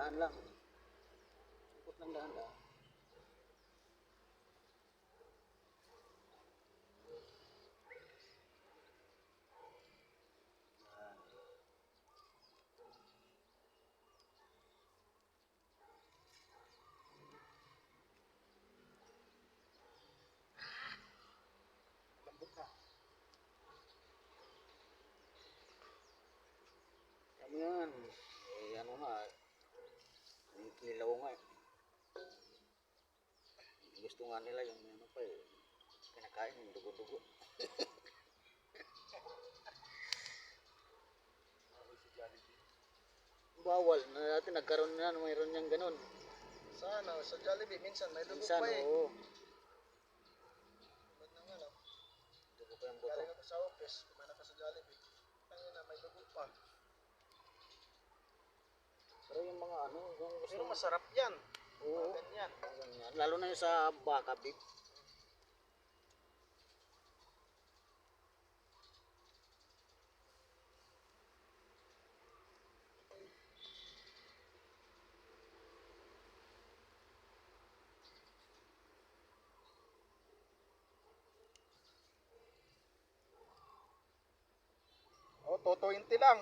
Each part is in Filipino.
dahan-dahan lang. Ikot ng dahan-dahan. Lambot na. Ano yan? Eh, ano nga. Yung kilaw nga eh. Gusto nga nila yung ano pa eh. Kinakain yung dugo-dugo. Bawal na natin, nagkaroon na, mayroon niyang ganun. Sana, sa Jollibee, minsan may dugo Minsan, pa eh. oo. Ba't nang ano? Dugo pa yung buto. Galing ako sa office, kumain ako sa Jollibee. Tangin na, may dugo pa. Pero yung mga ano, yung gusto Pero masarap yan. oo, Ganyan. ganyan. Lalo na yung sa baka beef. O, Toto 20 lang.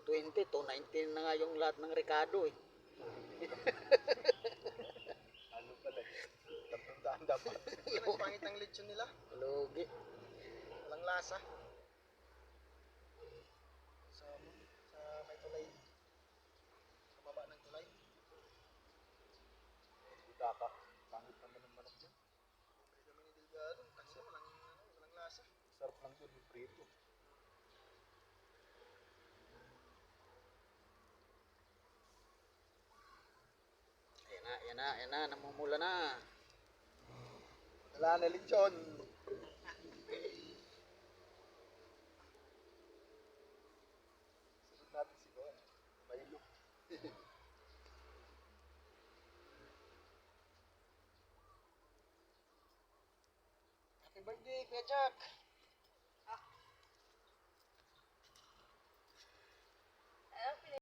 20 to 19 na nga yung lahat ng Ricardo eh. Ano pala? 300 dapat. Ang pangit ng lechon nila. Lugi. Walang lasa. Sa may tulay. Sa baba ng tulay. Buta ka. Pangit naman ng manok dyan. May kami ni Delgado. Kasi walang lasa. Sarap lang yun yung prito. Ayan na, namumula na. Wala na lechon. Sunod natin si Bon. Mailo. Happy birthday, Kuya Jack!